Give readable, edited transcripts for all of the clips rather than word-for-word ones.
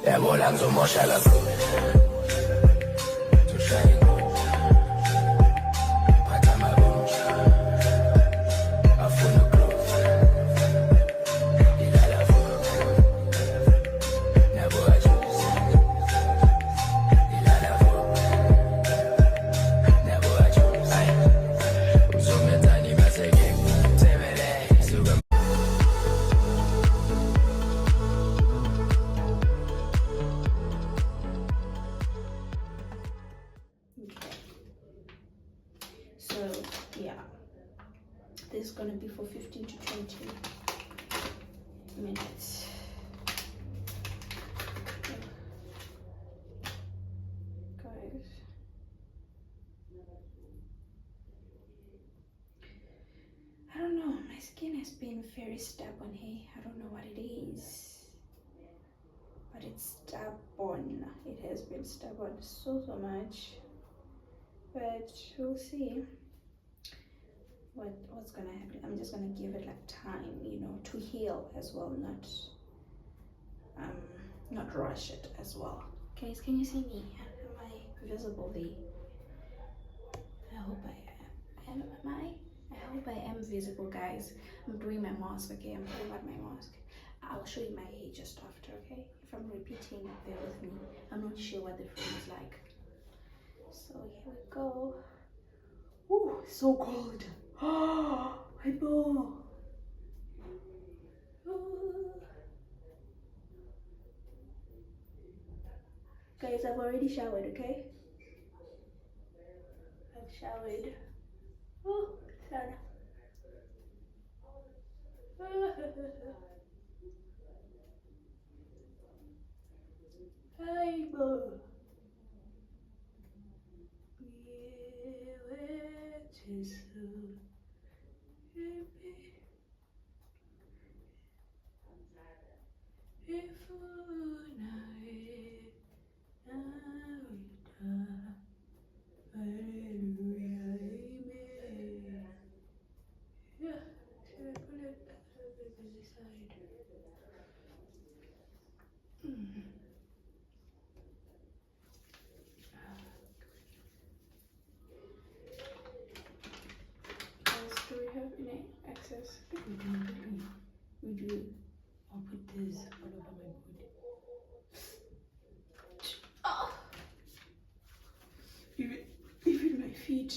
yebo la ngizomosha kakhulu tushayini phatha amabunja afuna ugrove ilala futhi nabo ajuice ilala futhi nabo ajuice uzomenzani maseke tebele suka So yeah, this is gonna be for 15 to 20 minutes. Guys, I don't know, my skin has been very stubborn here. I don't know what it is, but it's stubborn. It has been stubborn so much, but we'll see what's gonna happen. I'm just gonna give it like time, you know, to heal as well, not rush it as well. Guys, can you see me? Am I visible there? I hope I am. I hope I am visible, guys. I'm doing my mask, okay? I'm putting on my mask. I'll show you my hair just after, okay? If I'm repeating, bear with me. I'm not sure what the frame is like. So here we go. Ooh, so cold. My ball. Guys, I've already showered, okay? I've showered. Oh, Sarah. Hi, ball. Do we have any excess? We do. I'll put this all over my body. Oh. Even my feet.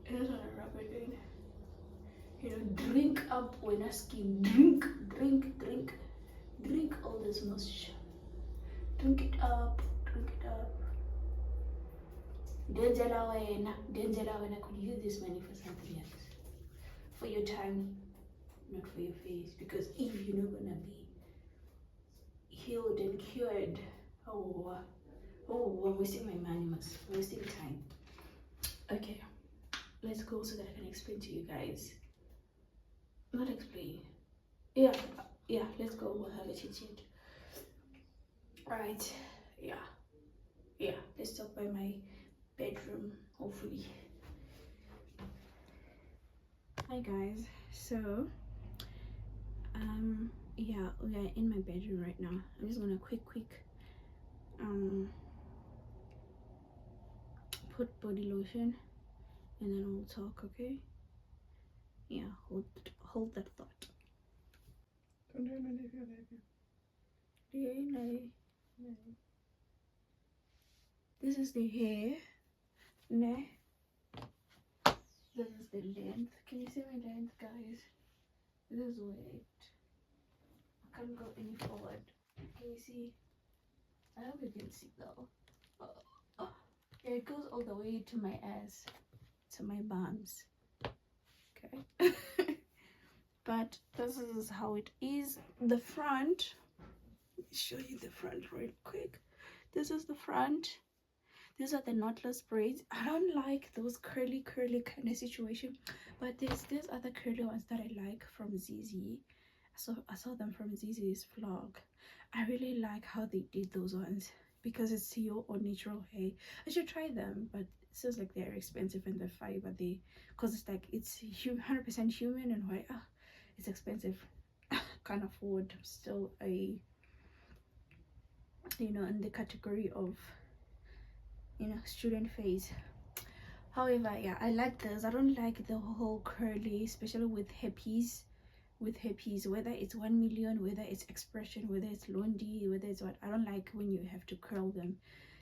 I just want to rub it in. You know, drink up when asking. Drink all this moisture. Drink it up. Denzela could use this money for something else. For your time, not for your face. Because if you're not gonna be healed and cured, I'm wasting my money, I'm wasting time. Okay, let's go so that I can explain to you guys. Not explain. Yeah, let's go. We'll have a chit chat. Right. Yeah. Let's talk by my bedroom, hopefully. Hi guys. So, yeah, we are in my bedroom right now. I'm just gonna quick put body lotion, and then we'll talk. Okay? Yeah. Hold that thought. This is the hair. Nah. This is the length. Can you see my length, guys? This is weight. I can't go any forward. Can you see? I hope you can see though. Yeah, it goes all the way to my ass, to my bums. Okay. But this is how it is. The front. Let me show you the front real quick. This is the front. These are the knotless braids. I don't like those curly kind of situation, but there's these other curly ones that I like from ZZ. I saw them from ZZ's vlog. I really like how they did those ones because it's your own natural hair. I should try them, but it seems like they're expensive and they're fine, but they, because it's like it's 100% human and why it's expensive. Can't afford. Still a, you know, in the category of, you know, student phase. However, yeah, I like this. I don't like the whole curly, especially with hippies. Whether it's 1 million, whether it's expression, whether it's Londi, whether it's what, I don't like when you have to curl them.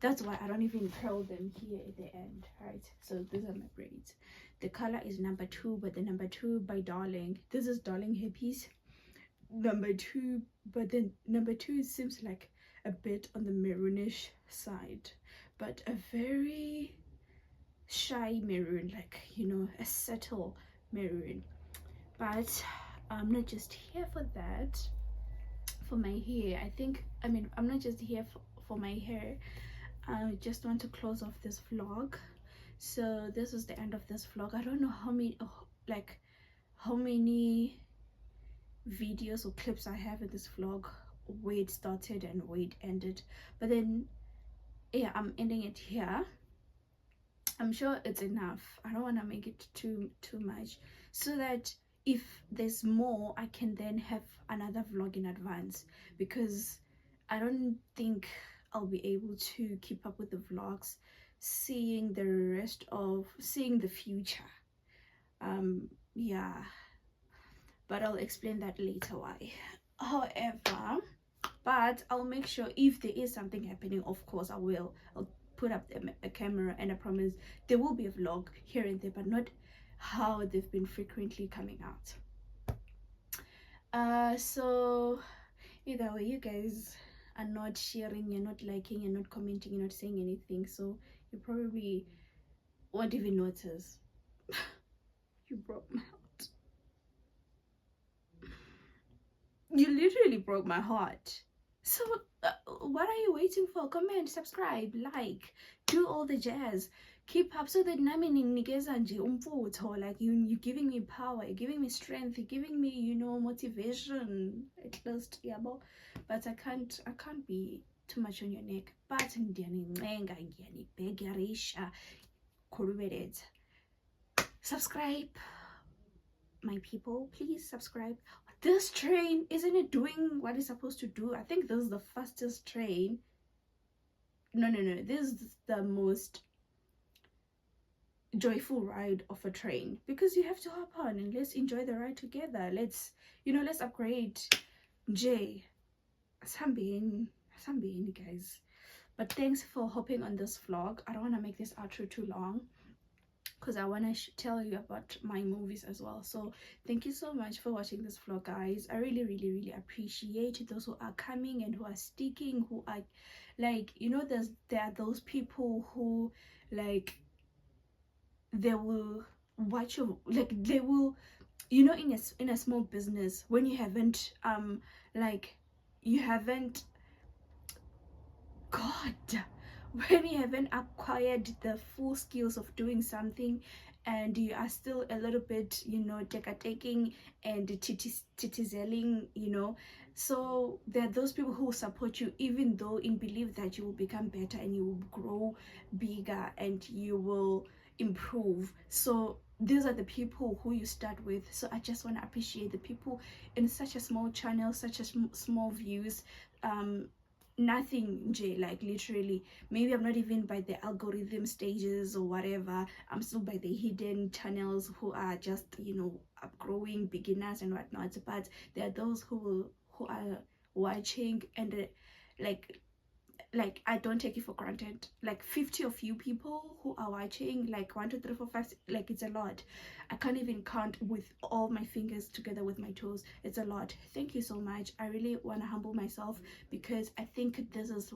That's why I don't even curl them here at the end, right? So these are my braids. The color is number 2, but the number 2 by Darling, this is Darling Hippies number 2, but then number 2 seems like a bit on the maroonish side, but a very shy maroon, like, you know, a subtle maroon. But I'm not just here for that. For my hair, I mean I'm not just here for my hair. I just want to close off this vlog. So this is the end of this vlog. I don't know how many how many videos or clips I have in this vlog, where it started and where it ended, but then yeah, I'm ending it here. I'm sure it's enough. I don't want to make it too much, so that if there's more I can then have another vlog in advance, because I don't think I'll be able to keep up with the vlogs, seeing the future. Yeah, but I'll explain that later why. However, but I'll make sure if there is something happening, of course I'll put up a camera, and I promise there will be a vlog here and there, but not how they've been frequently coming out. So either way, you guys are not sharing, you're not liking, you're not commenting, you're not saying anything, so you probably won't even notice. You broke my heart. You literally broke my heart. So what are you waiting for? Comment, subscribe, like, do all the jazz. Keep up, so that nami ninginikeza nje umfutho, like you're giving me power, you're giving me strength, you're giving me, you know, motivation at least, yeah. But I can't be too much on your neck. But subscribe, my people, please subscribe. This train, isn't it doing what it's supposed to do? I think this is the fastest train. No, this is the most joyful ride of a train, because you have to hop on and let's enjoy the ride together. Let's upgrade. J Sambin, guys. But thanks for hopping on this vlog. I don't want to make this outro too long, because I want to tell you about my movies as well. So thank you so much for watching this vlog, guys. I really appreciate those who are coming and who are sticking, who are like, you know, there are those people who, like, they will watch you, like they will, you know, in a small business, when you haven't when you haven't acquired the full skills of doing something, and you are still a little bit, you know, taking and titizelling, you know. So there are those people who will support you, even though in belief that you will become better and you will grow bigger and you will improve. So these are the people who you start with. So I just want to appreciate the people in such a small channel, such a small views, nothing, J, like literally, maybe I'm not even by the algorithm stages or whatever, I'm still by the hidden channels who are just, you know, upgrowing beginners and whatnot. But there are those who are watching, and like I don't take it for granted. Like 50 of you people who are watching, like 1 2 3 4 5, like it's a lot. I can't even count with all my fingers together with my toes. It's a lot. Thank you so much. I really want to humble myself, because I think this is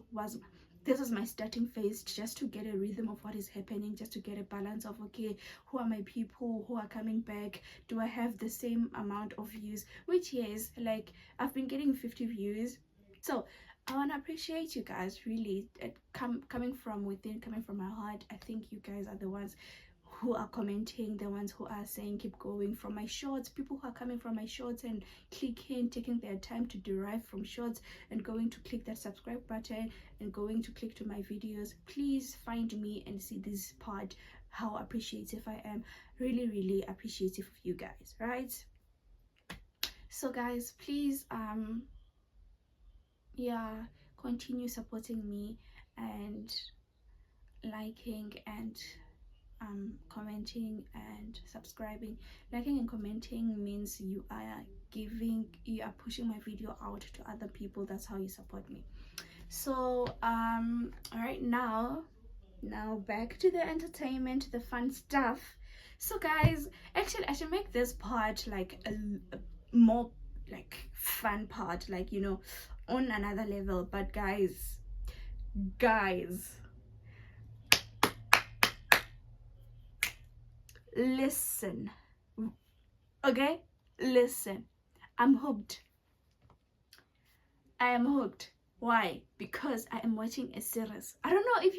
my starting phase, just to get a rhythm of what is happening, just to get a balance of, okay, who are my people who are coming back? Do I have the same amount of views? Which is like, I've been getting 50 views. So I want to appreciate you guys, really, coming from within, coming from my heart. I think you guys are the ones who are commenting, the ones who are saying keep going from my shorts, people who are coming from my shorts and clicking, taking their time to derive from shorts and going to click that subscribe button and going to click to my videos. Please find me and see this part, how appreciative I am. Really, really appreciative of you guys, right? So guys, please yeah, continue supporting me and liking and commenting and subscribing. Liking and commenting means you are pushing my video out to other people. That's how you support me. So all right, now back to the entertainment, the fun stuff. So guys, actually I should make this part like a more like fun part, like, you know, on another level. But guys, listen, okay, listen, I'm hooked. I am hooked. Why? Because I am watching a series. I don't know if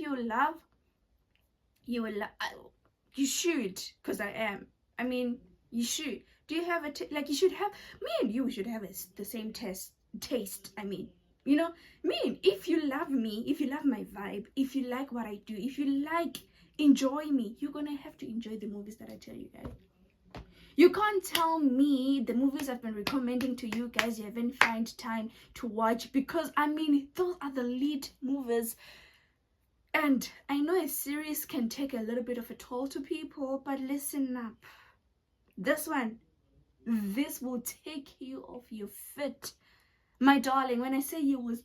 you should, because I am. I mean, you should. Do you have like, you should have, me and you should have the same taste. I mean, you know, if you love me, if you love my vibe, if you like what I do, if you enjoy me, you're gonna have to enjoy the movies that I tell you guys. You can't tell me the movies I've been recommending to you guys you haven't found time to watch, because I mean, those are the lead movies. And I know a series can take a little bit of a toll to people, but listen up. This will take you off your feet, my darling. When I say you will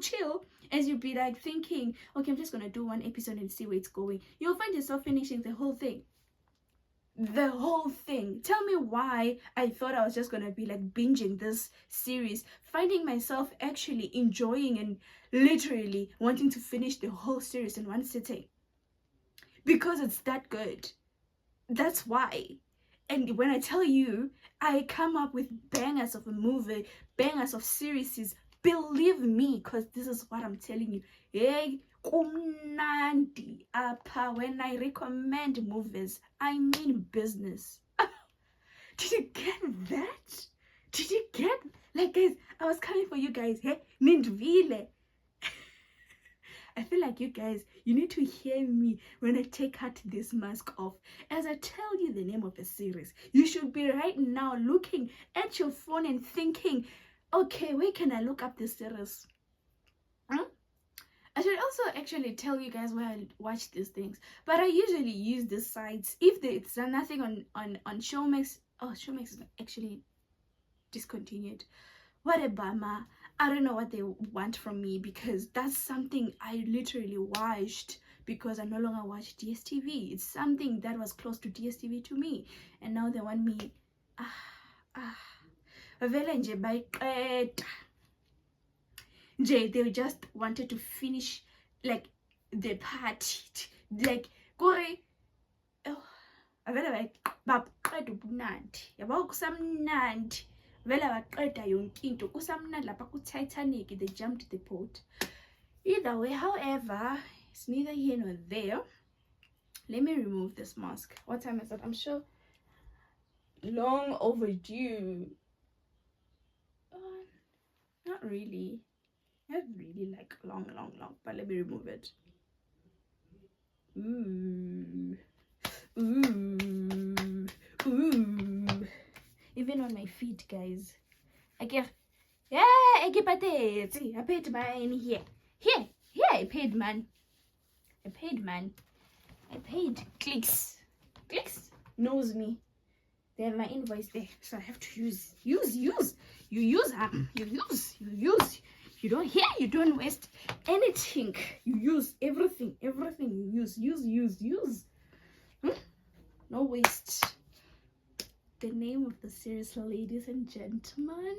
chill, as you'll be like thinking, okay, I'm just gonna do one episode and see where it's going. You'll find yourself finishing the whole thing. Tell me why I thought I was just gonna be like binging this series, finding myself actually enjoying and literally wanting to finish the whole series in one sitting, because it's that good. That's why. And when I tell you I come up with bangers of a movie, bangers of series, believe me, because this is what I'm telling you. Hey, kumnandi apa. When I recommend movies, I mean business. Did you get that? Did you get, like, guys, I was coming for you guys. Hey, Nindvile. I feel like you guys, you need to hear me when I take out this mask off. As I tell you the name of the series, you should be right now looking at your phone and thinking, okay, where can I look up this series? I should also actually tell you guys where I watch these things, but I usually use these sites. If there's nothing on Showmax, Showmax is actually discontinued. What a bummer. I don't know what they want from me, because that's something I literally watched because I no longer watch DSTV. It's something that was close to DSTV to me, and now they want me. They just wanted to finish like the party, like gore. Avele baqeda ubunandi, yabo kusamnandi. Vele baqeda yonke into kusamnandi lapha ku-Titanic, they jumped the boat. Either way, however, it's neither here nor there. Let me remove this mask. What time is it? I'm sure long overdue. Not really like long, but let me remove it. Ooh. Even on my feet, guys. I get paid. I paid mine here. I paid, man. I paid. Clicks knows me. They have my invoice there, so I have to use. You use. You don't hear, you don't waste anything. You use everything you use. No waste. The name of the series, ladies and gentlemen,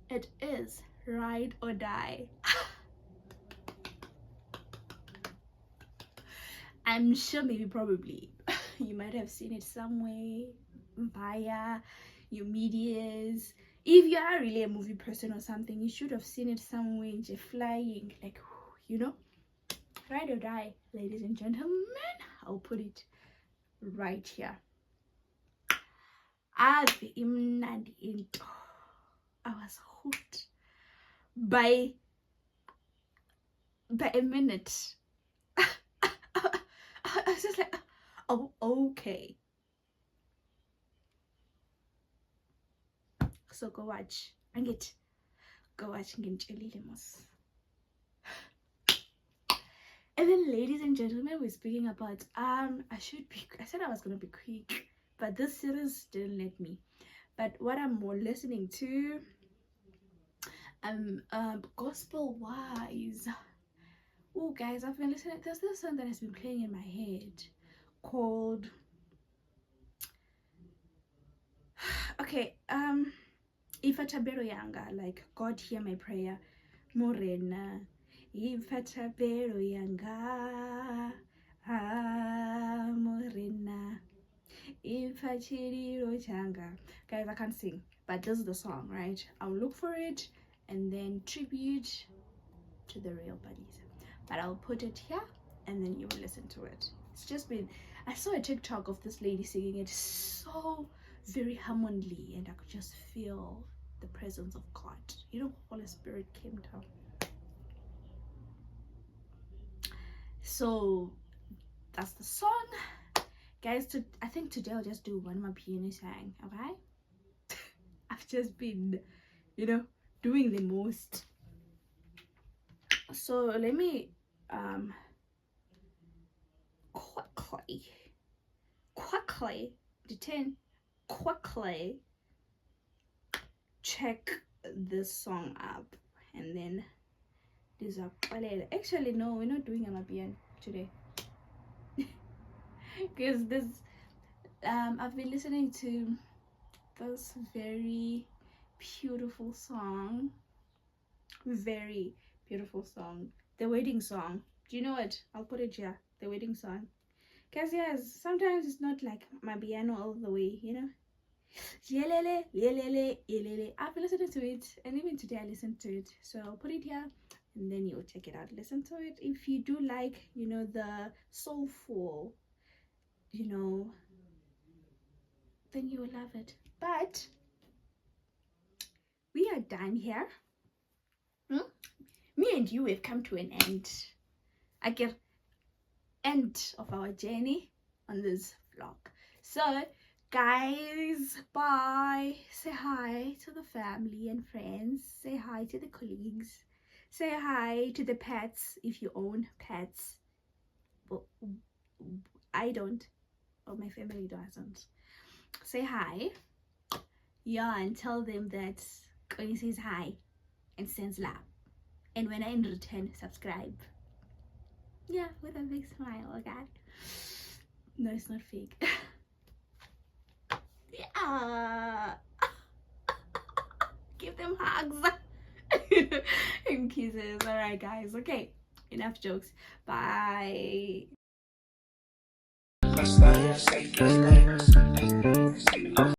it is Ride or Die. I'm sure probably you might have seen it somewhere via your medias. If you are really a movie person or something, you should have seen it somewhere, just flying, like, you know. Ride or die, ladies and gentlemen. I'll put it right here. I was hooked by a minute. I was just like, oh, okay. So go watch. Go watch Mos. And then, ladies and gentlemen, we're speaking about I said I was gonna be quick, but this series didn't let me. But what I'm more listening to, gospel wise. Oh guys, I've been listening. There's this song that has been playing in my head called Ifatabero Yanga, like God hear my prayer. Morena Ifatabero Yanga, Morena Ifachiriro Changa. Guys, I can't sing, but this is the song, right? I'll look for it and then tribute to the real buddies. But I'll put it here and then you will listen to it. It's just been, I saw a TikTok of this lady singing it so very harmoniously, and I could just feel the presence of God. You know, Holy Spirit came down. So that's the song, guys. I think today I'll just do one more piano song. Okay. I've just been, doing the most. So let me quickly check this song up, and then these are actually no, we're not doing Amapiano today because this I've been listening to this very beautiful song, the wedding song. Do you know it? I'll put it here, the wedding song. Because yes, sometimes it's not like my piano all the way, Yelele, yelele, yelele. I've been listening to it, and even today I listened to it. So I'll put it here, and then you'll check it out. Listen to it. If you do like, the soulful, then you will love it. But we are done here. Me and you have come to an end. End of our journey on this vlog. So guys, bye. Say hi to the family and friends. Say hi to the colleagues. Say hi to the pets if you own pets. Well, I don't, or my family doesn't. Say hi, and tell them that Connie says hi and sends love, and when I in return subscribe. Yeah, with a big smile, okay? No, it's not fake. Yeah. Give them hugs and kisses. Alright guys, okay, enough jokes. Bye.